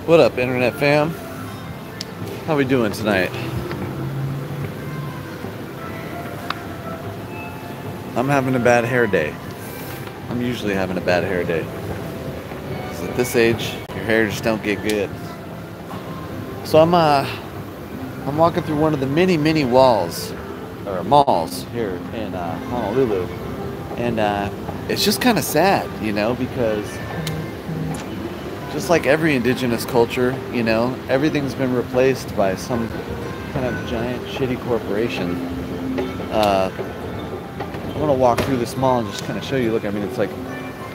What up, internet fam? How we doing tonight? I'm having a bad hair day. I'm usually having a bad hair day. 'Cause at this age, your hair just don't get good. So I'm walking through one of the many walls or malls here in Honolulu, and it's just kind of sad, because just like every indigenous culture, everything's been replaced by some kind of giant shitty corporation. I'm gonna walk through this mall and just kind of show you. Look, I mean, it's like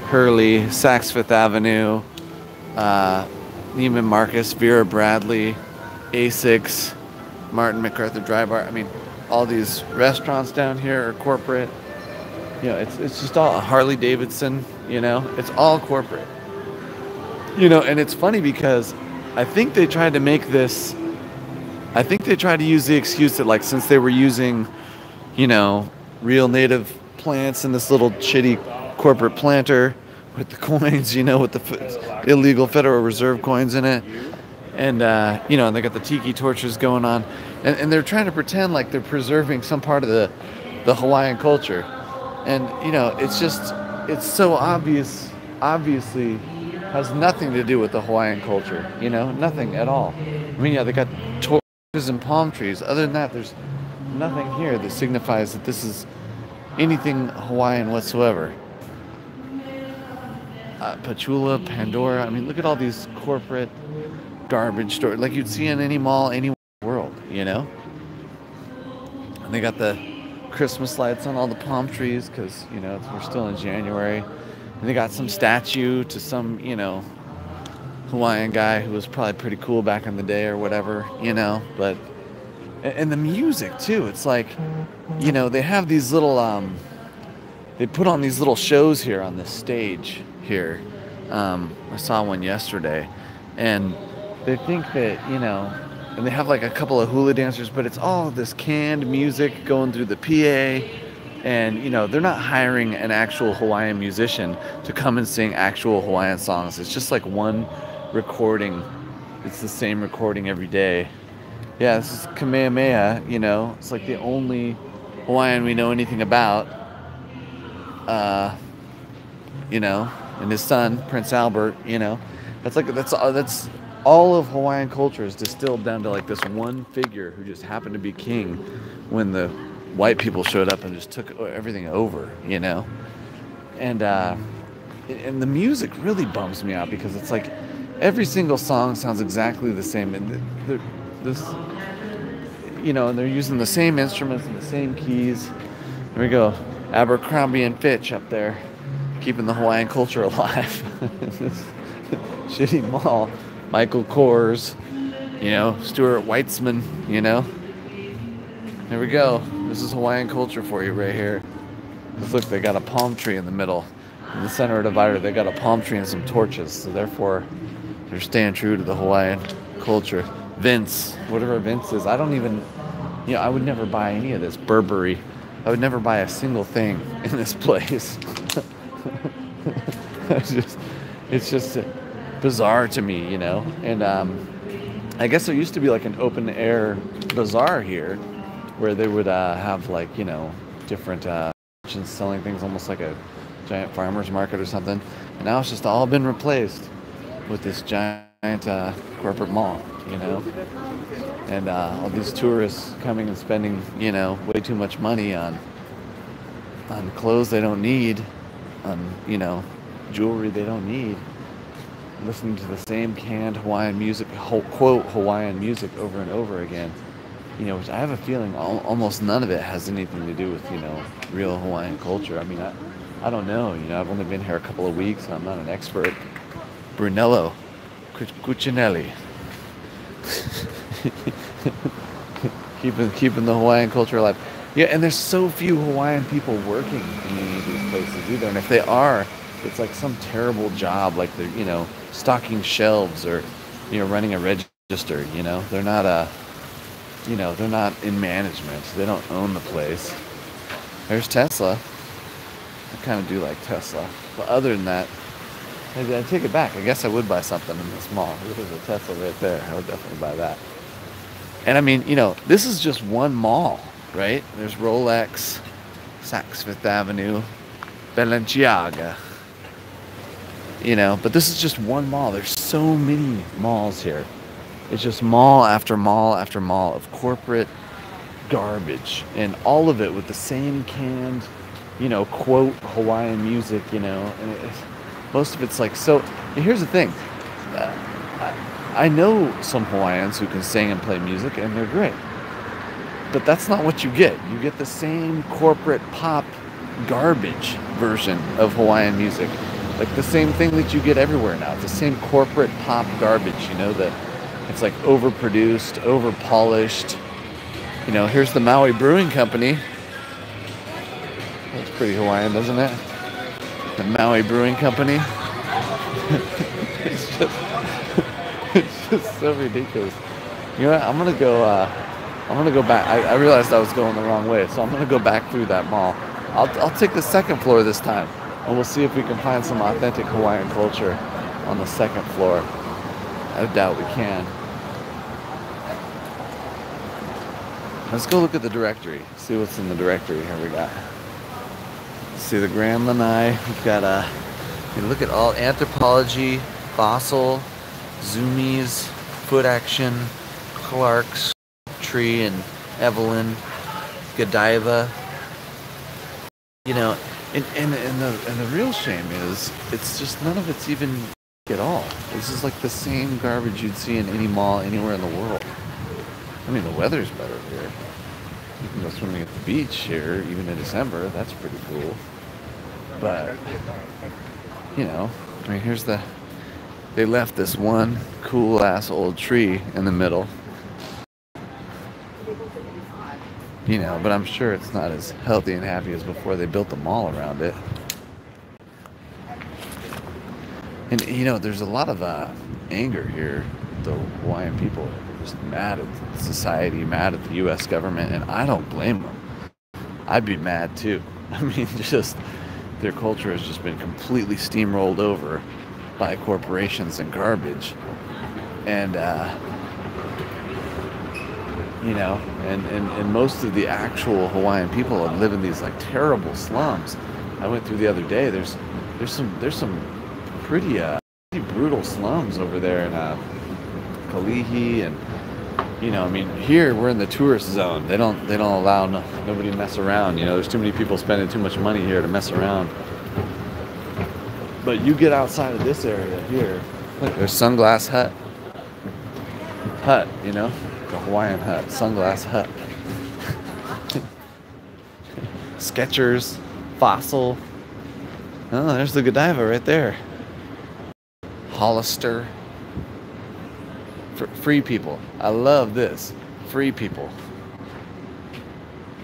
Hurley, Saks Fifth Avenue, Neiman Marcus, Vera Bradley, Asics, Martin MacArthur Dry Bar. I mean, all these restaurants down here are corporate. It's just all Harley Davidson. It's all corporate. And it's funny because I think they tried to make this. I think they tried to use the excuse that, like, since they were using, real native plants in this little shitty corporate planter with the coins, with the illegal Federal Reserve coins in it. And, and they got the tiki torches going on. And they're trying to pretend like they're preserving some part of the Hawaiian culture. And, it's so obviously has nothing to do with the Hawaiian culture, nothing at all. I mean, yeah, they got torches and palm trees. Other than that, there's nothing here that signifies that this is anything Hawaiian whatsoever. Pachula, Pandora. I mean, look at all these corporate garbage stores like you'd see in any mall anywhere in the world, And they got the Christmas lights on all the palm trees because, we're still in January. And they got some statue to some, Hawaiian guy who was probably pretty cool back in the day or whatever, But, and the music too. It's like, they have these little, they put on these little shows here on this stage here. I saw one yesterday. And they think that, and they have like a couple of hula dancers, but it's all this canned music going through the PA. And, they're not hiring an actual Hawaiian musician to come and sing actual Hawaiian songs. It's just like one recording. It's the same recording every day. Yeah, this is Kamehameha, It's like the only Hawaiian we know anything about. And his son, Prince Albert, that's all of Hawaiian culture is distilled down to like this one figure who just happened to be king when the white people showed up and just took everything over, And the music really bums me out because it's like every single song sounds exactly the same. And and they're using the same instruments and the same keys. There we go, Abercrombie and Fitch up there, keeping the Hawaiian culture alive. This shitty mall. Michael Kors, Stuart Weitzman, There we go. This is Hawaiian culture for you right here. Look, they got a palm tree in the middle. In the center of the divider, they got a palm tree and some torches. So therefore, they're staying true to the Hawaiian culture. Vince, whatever Vince is, I don't even, I would never buy any of this Burberry. I would never buy a single thing in this place. It's just bizarre to me, And I guess there used to be like an open air bazaar here where they would have like, different merchants selling things almost like a giant farmer's market or something. And now it's just all been replaced with this giant corporate mall, And all these tourists coming and spending, way too much money on clothes they don't need, on, jewelry they don't need. Listening to the same canned Hawaiian music, quote Hawaiian music over and over again, which I have a feeling almost none of it has anything to do with, real Hawaiian culture. I mean, I don't know, I've only been here a couple of weeks, so I'm not an expert. Brunello Cucinelli. keeping the Hawaiian culture alive. Yeah, and there's so few Hawaiian people working in any of these places either, and if they are, it's like some terrible job, like they're, stocking shelves or, running a register, They're not they're not in management. They don't own the place. There's Tesla. I kind of do like Tesla. But other than that, I take it back. I guess I would buy something in this mall. There's a Tesla right there. I would definitely buy that. And I mean, this is just one mall, right? There's Rolex, Saks Fifth Avenue, Balenciaga. But this is just one mall. There's so many malls here. It's just mall after mall after mall of corporate garbage, and all of it with the same canned, quote Hawaiian music, and most of it's like, so here's the thing. I know some Hawaiians who can sing and play music, and they're great. But that's not what you get. You get the same corporate pop garbage version of Hawaiian music. Like the same thing that you get everywhere now. It's the same corporate pop garbage, that it's like overproduced, overpolished. Here's the Maui Brewing Company. That's pretty Hawaiian, doesn't it? The Maui Brewing Company. it's just so ridiculous. You know what? I'm gonna go back. I realized I was going the wrong way, so I'm gonna go back through that mall. I'll take the second floor this time, and we'll see if we can find some authentic Hawaiian culture on the second floor. I doubt we can. Let's go look at the directory. See what's in the directory. Here we got. See the Grand Lanai. We've got you look at all anthropology, fossil, zoomies, foot action, Clark's, Tree and Evelyn, Godiva. And the real shame is it's just none of it's even at all. This is like the same garbage you'd see in any mall anywhere in the world. I mean, the weather's better here. You can go swimming at the beach here, even in December. That's pretty cool. But, here's they left this one cool-ass old tree in the middle. But I'm sure it's not as healthy and happy as before they built the mall around it. And, there's a lot of anger here. The Hawaiian people are just mad at society, mad at the U.S. government, and I don't blame them. I'd be mad too. I mean, just their culture has just been completely steamrolled over by corporations and garbage. And, and most of the actual Hawaiian people live in these like terrible slums. I went through the other day. There's some pretty brutal slums over there in Kalihi, and here we're in the tourist zone. They don't allow nobody to mess around. There's too many people spending too much money here to mess around. But you get outside of this area here. Look, there's Sunglass Hut, the Hawaiian hut, Sunglass Hut. Skechers, Fossil. Oh, there's the Godiva right there. Hollister. Free people. I love this. Free people.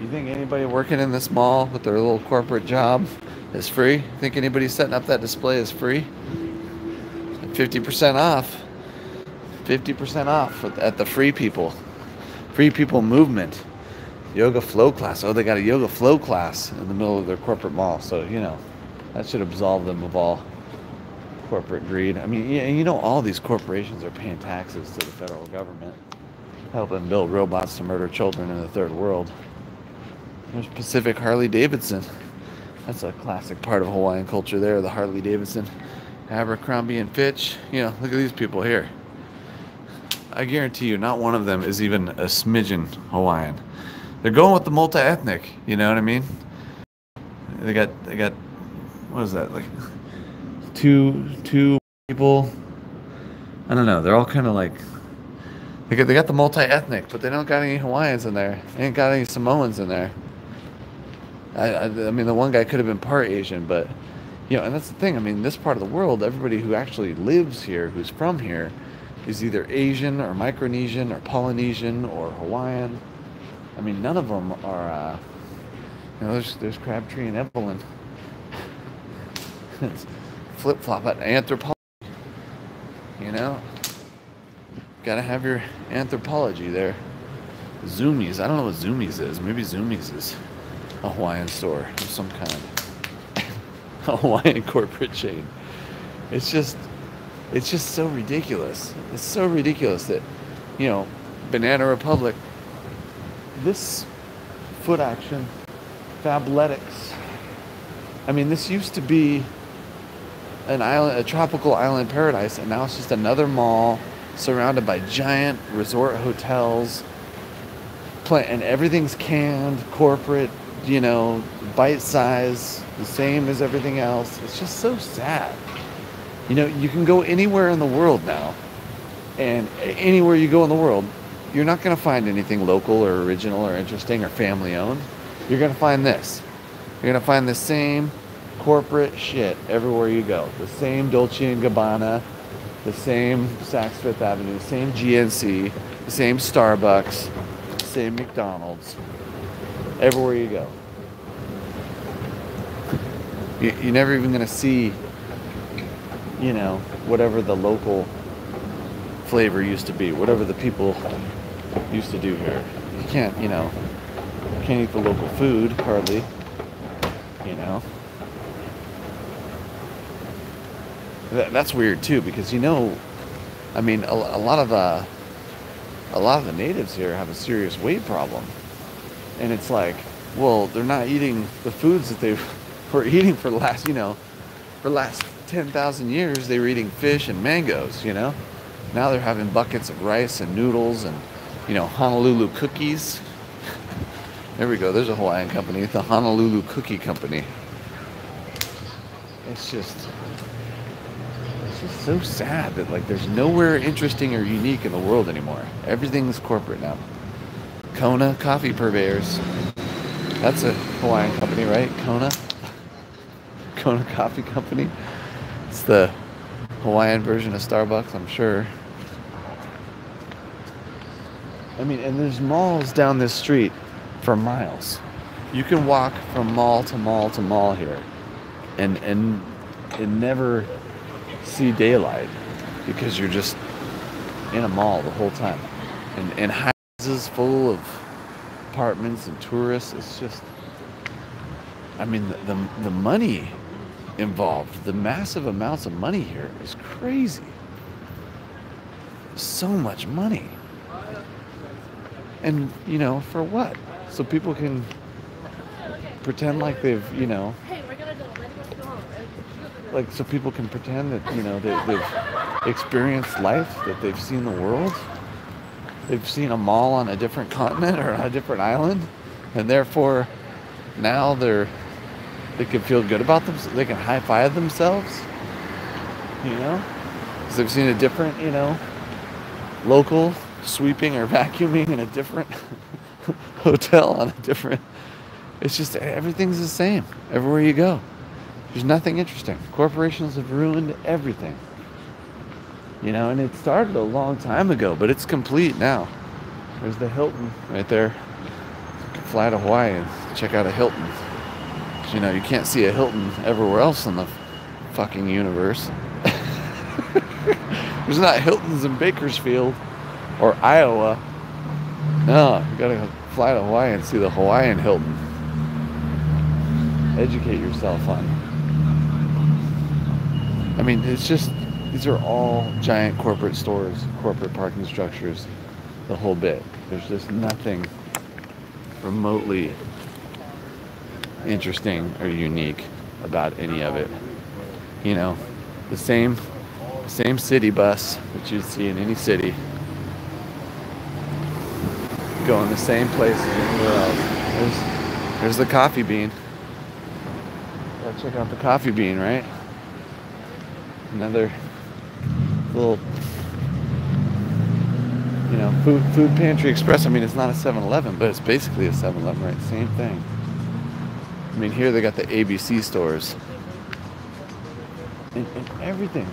You think anybody working in this mall with their little corporate job is free? Think anybody setting up that display is free? 50% off. 50% off at the Free People. Free People movement. Yoga flow class. Oh, they got a yoga flow class in the middle of their corporate mall. So, that should absolve them of all corporate greed. I mean, all these corporations are paying taxes to the federal government, helping build robots to murder children in the third world. There's Pacific Harley Davidson. That's a classic part of Hawaiian culture there, the Harley Davidson. Abercrombie and Fitch. Look at these people here. I guarantee you not one of them is even a smidgen Hawaiian. They're going with the multi-ethnic, you know what I mean? They got what is that, like two people? I don't know, they're all kind of like, they got the multi-ethnic, but they don't got any Hawaiians in there. They ain't got any Samoans in there. I mean, the one guy could have been part Asian, but, and that's the thing. I mean, this part of the world, everybody who actually lives here, who's from here, is either Asian or Micronesian or Polynesian or Hawaiian. I mean, none of them are, there's Crabtree and Evelyn. It's flip-flop at anthropology, Gotta have your anthropology there. Zoomies. I don't know what Zoomies is. Maybe Zoomies is a Hawaiian store of some kind. A Hawaiian corporate chain. It's just so ridiculous. It's so ridiculous that, you know, Banana Republic, this Foot Action, Fabletics. I mean, this used to be an island, a tropical island paradise, and now it's just another mall surrounded by giant resort hotels. And everything's canned, corporate, you know, bite size, the same as everything else. It's just so sad. You know, you can go anywhere in the world now, and anywhere you go in the world, you're not going to find anything local or original or interesting or family owned. You're going to find this. You're going to find the same corporate shit everywhere you go. The same Dolce & Gabbana, the same Saks Fifth Avenue, the same GNC, the same Starbucks, the same McDonald's, everywhere you go. You're never even going to see, you know, whatever the local flavor used to be, whatever the people used to do here. You can't, you know, you can't eat the local food, hardly, you know. That's weird too, because, you know, I mean, a lot of the natives here have a serious weight problem, and it's like, well, they're not eating the foods that they were eating for the last, you know, for the last 10,000 years. They were eating fish and mangoes, you know. Now they're having buckets of rice and noodles and, you know, Honolulu cookies. There we go. There's a Hawaiian company, the Honolulu Cookie Company. It's just so sad that, like, there's nowhere interesting or unique in the world anymore. Everything's corporate now. Kona Coffee Purveyors. That's a Hawaiian company, right? Kona Coffee Company. It's the Hawaiian version of Starbucks, I'm sure. I mean, and there's malls down this street for miles. You can walk from mall to mall to mall here and never see daylight, because you're just in a mall the whole time. And houses full of apartments and tourists. It's just, I mean, the money involved, the massive amounts of money here is crazy. So much money. And, you know, for what? So people can pretend like they've, you know, like, so people can pretend that, you know, they've experienced life, that they've seen the world. They've seen a mall on a different continent or on a different island, and therefore now they can feel good about themselves. They can high-five themselves, you know, because they've seen a different, you know, local sweeping or vacuuming in a different hotel on a different. It's just, everything's the same everywhere you go. There's nothing interesting. Corporations have ruined everything. You know, and it started a long time ago, but it's complete now. There's the Hilton right there. You can fly to Hawaii and check out a Hilton. You know, you can't see a Hilton everywhere else in the fucking universe. There's not Hiltons in Bakersfield or Iowa. No, you gotta fly to Hawaii and see the Hawaiian Hilton. Educate yourself on it. I mean, it's just, these are all giant corporate stores, corporate parking structures, the whole bit. There's just nothing remotely interesting or unique about any of it. You know, the same city bus that you'd see in any city, going the same places anywhere else. There's the Coffee Bean. Gotta check out the Coffee Bean, right? Another little, you know, food pantry express. I mean, it's not a 7-Eleven, but it's basically a 7-Eleven, right? Same thing. I mean, here they got the ABC stores. And everything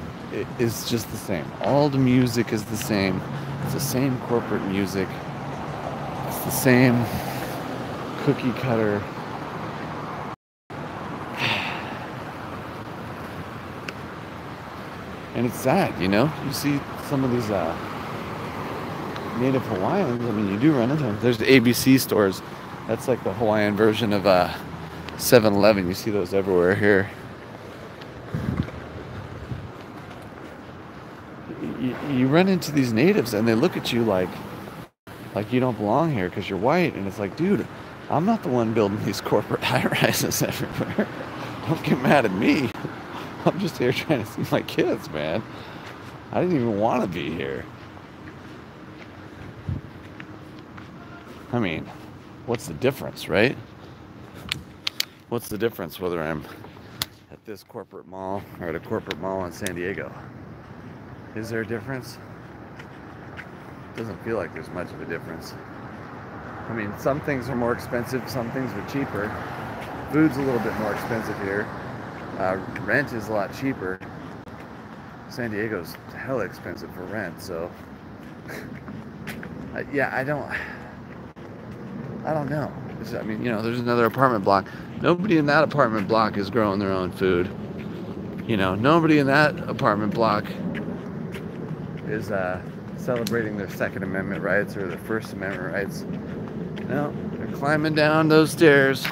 is just the same. All the music is the same. It's the same corporate music. It's the same cookie cutter. And it's sad, you know? You see some of these native Hawaiians, I mean, you do run into them. There's the ABC stores. That's like the Hawaiian version of 7-Eleven. You see those everywhere here. you run into these natives and they look at you like you don't belong here because you're white. And it's like, dude, I'm not the one building these corporate high-rises everywhere. Don't get mad at me. I'm just here trying to see my kids, man. I didn't even want to be here. I mean, what's the difference, right? What's the difference whether I'm at this corporate mall or at a corporate mall in San Diego? Is there a difference? Doesn't feel like there's much of a difference. I mean, some things are more expensive, some things are cheaper. Food's a little bit more expensive here. Rent is a lot cheaper. San Diego's hella expensive for rent, so yeah, I don't know. I mean, you know, there's another apartment block. Nobody in that apartment block is growing their own food. You know, nobody in that apartment block is celebrating their Second Amendment rights or their First Amendment rights. No, they're climbing down those stairs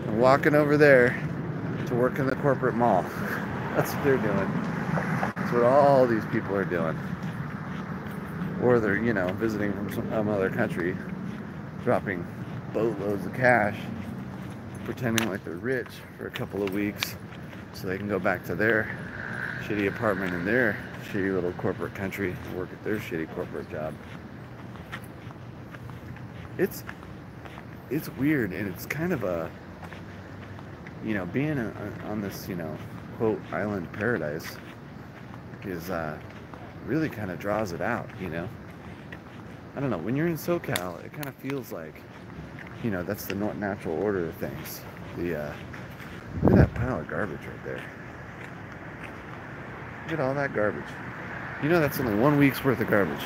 and walking over there to work in the corporate mall. That's what they're doing. That's what all these people are doing. Or they're, you know, visiting from some other country, dropping boatloads of cash, pretending like they're rich for a couple of weeks so they can go back to their shitty apartment in their shitty little corporate country and work at their shitty corporate job. It's weird, and it's kind of a, you know, being on this, you know, quote, island paradise is really kind of draws it out, you know. I don't know, when you're in SoCal, it kind of feels like, you know, that's the natural order of things. Look at that pile of garbage right there. Look at all that garbage. You know that's only 1 week's worth of garbage.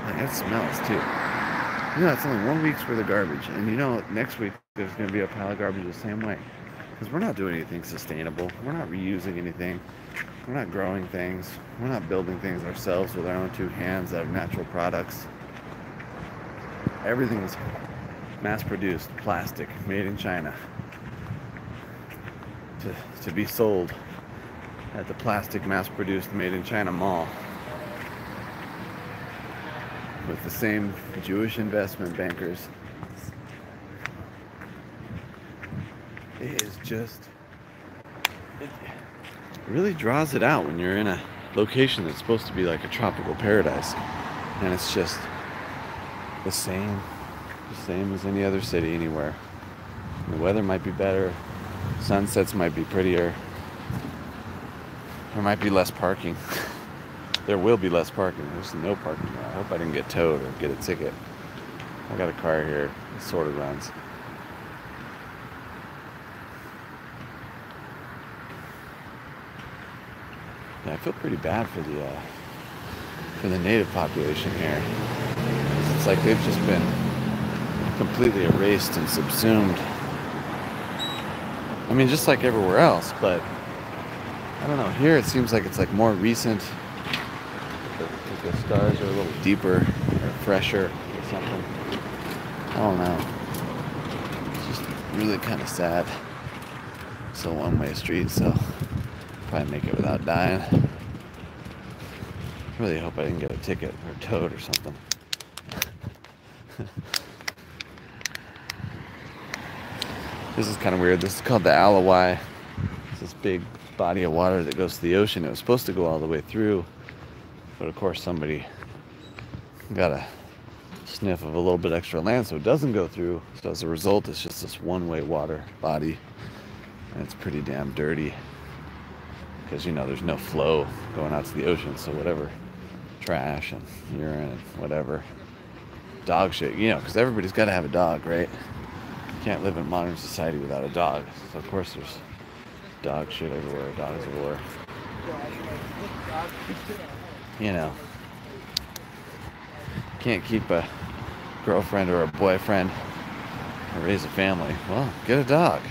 Like, it smells too. You know that's only 1 week's worth of garbage. And you know next week there's going to be a pile of garbage the same way. Because we're not doing anything sustainable. We're not reusing anything. We're not growing things. We're not building things ourselves with our own two hands out of natural products. Everything is mass-produced plastic made in China to be sold at the plastic mass-produced made in China mall with the same Jewish investment bankers. It is just, it really draws it out when you're in a location that's supposed to be like a tropical paradise, and it's just the same as any other city anywhere. The weather might be better, sunsets might be prettier, there might be less parking. There will be less parking. There's no parking now. I hope I didn't get towed or get a ticket. I got a car here. It sort of runs. Yeah, I feel pretty bad for the native population here. It's like they've just been completely erased and subsumed. I mean, just like everywhere else, but I don't know. Here it seems like it's like more recent. The stars are a little deeper or fresher or something. I don't know. It's just really kind of sad. It's a one-way street, so probably make it without dying. Really hope I didn't get a ticket or towed or something. This is kind of weird. This is called the Alawai. It's this big body of water that goes to the ocean. It was supposed to go all the way through, but of course somebody got a sniff of a little bit extra land, so it doesn't go through. So as a result, it's just this one-way water body, and it's pretty damn dirty because, you know, there's no flow going out to the ocean. So whatever trash and urine and whatever dog shit, you know, because everybody's got to have a dog, right? You can't live in modern society without a dog. So of course there's dog shit everywhere, dogs everywhere. You know, can't keep a girlfriend or a boyfriend or raise a family. Well, get a dog.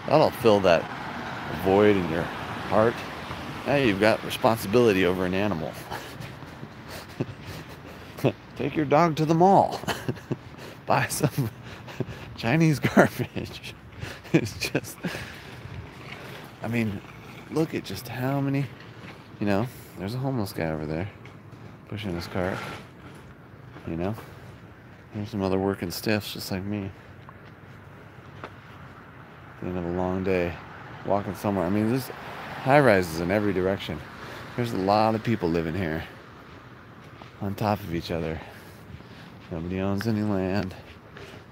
That'll fill that void in your heart. Now you've got responsibility over an animal. Take your dog to the mall. Buy some Chinese garbage. It's just, I mean, look at just how many, you know, There's a homeless guy over there pushing his cart. You know? There's some other working stiffs just like me. The end of a long day. Walking somewhere. I mean, there's high rises in every direction. There's a lot of people living here. On top of each other. Nobody owns any land.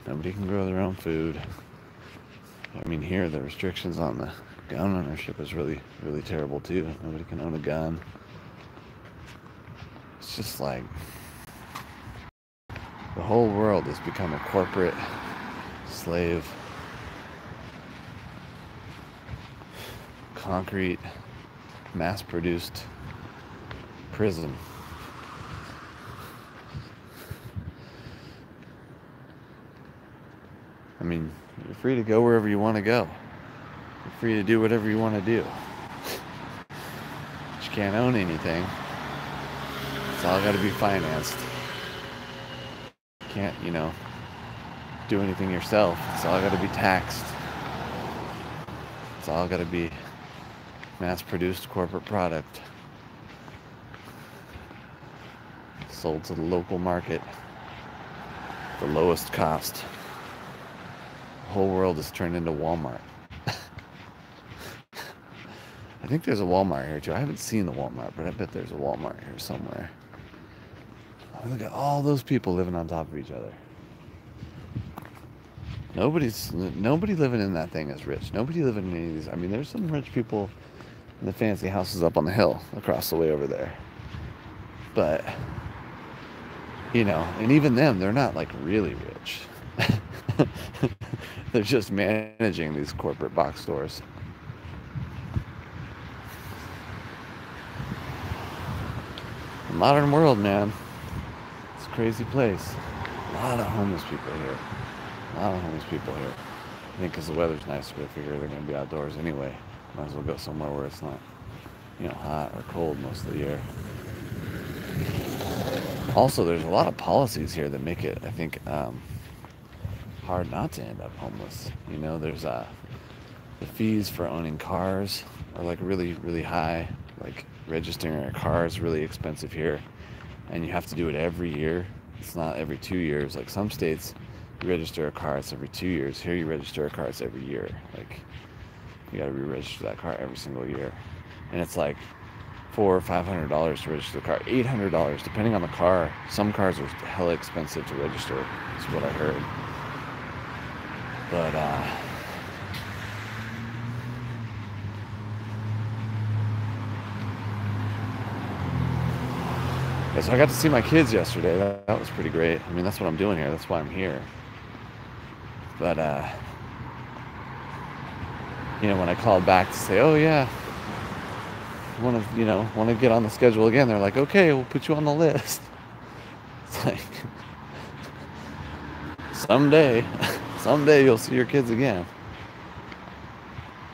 Nobody can grow their own food. I mean, here the restrictions on the gun ownership is really, really terrible too. Nobody can own a gun. It's just like the whole world has become a corporate slave, concrete, mass-produced prison. I mean, you're free to go wherever you want to go. You're free to do whatever you want to do. But you can't own anything. It's all got to be financed. You can't, do anything yourself. It's all got to be taxed. It's all got to be mass-produced corporate product. Sold to the local market. The lowest cost. The whole world is turned into Walmart. I think there's a Walmart here too. I haven't seen the Walmart, but I bet there's a Walmart here somewhere. Look at all those people living on top of each other. Nobody living in that thing is rich. Nobody living in any of these. I mean, there's some rich people in the fancy houses up on the hill across the way over there. But, and even them, they're not like really rich. They're just managing these corporate box stores. The modern world, man. It's a crazy place. A lot of homeless people here. I think because the weather's nice, we figure they're going to be outdoors anyway. Might as well go somewhere where it's not, hot or cold most of the year. Also, there's a lot of policies here that make it, I think, hard not to end up homeless. There's the fees for owning cars are like really, really high. Like registering a car is really expensive here, and you have to do it every year. It's not every 2 years. Like some states, you register a car, it's every 2 years. Here, you register a car, it's every year. Like you got to re-register that car every single year, and it's like $400 or $500 to register the car. $800 depending on the car. Some cars are hella expensive to register. Is what I heard. But yeah, so I got to see my kids yesterday. That was pretty great. I mean, that's what I'm doing here. That's why I'm here. But when I called back to say, oh yeah, want to get on the schedule again, they're like, okay, we'll put you on the list. It's like someday you'll see your kids again.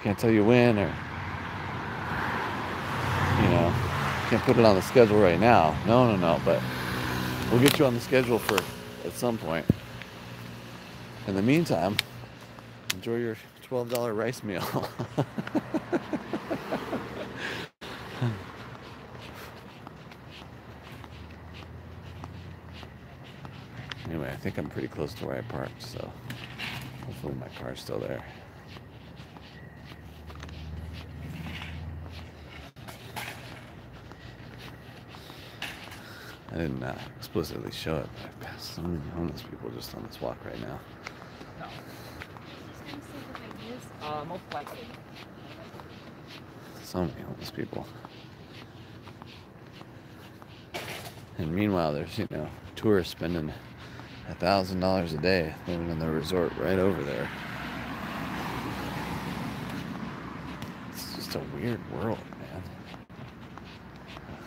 Can't tell you when, or can't put it on the schedule right now. No, but we'll get you on the schedule for at some point. In the meantime, enjoy your $12 rice meal. Anyway, I think I'm pretty close to where I parked, so hopefully my car's still there. I didn't explicitly show it, but I've passed so many homeless people just on this walk right now. Most likely. So many homeless people. And meanwhile, there's, tourists spending $1,000 a day living in the resort right over there. It's just a weird world, man.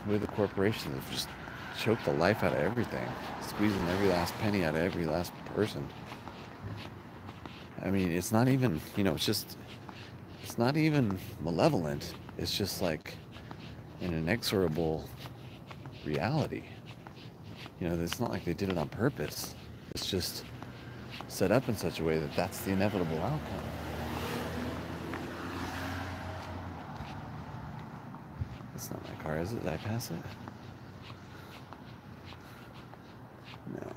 The way the corporations have just choked the life out of everything, squeezing every last penny out of every last person. I mean, it's not even, it's not even malevolent. It's just like an inexorable reality. It's not like they did it on purpose. It's just set up in such a way that that's the inevitable outcome. It's not my car, is it? Did I pass it? No.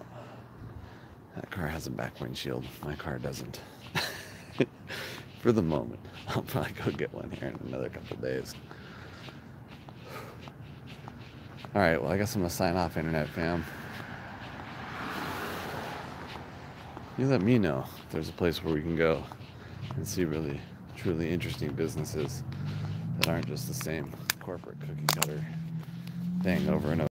That car has a back windshield. My car doesn't. For the moment. I'll probably go get one here in another couple days. Alright, well, I guess I'm going to sign off, Internet fam. You let me know if there's a place where we can go and see really, truly interesting businesses that aren't just the same corporate cookie cutter thing over and over.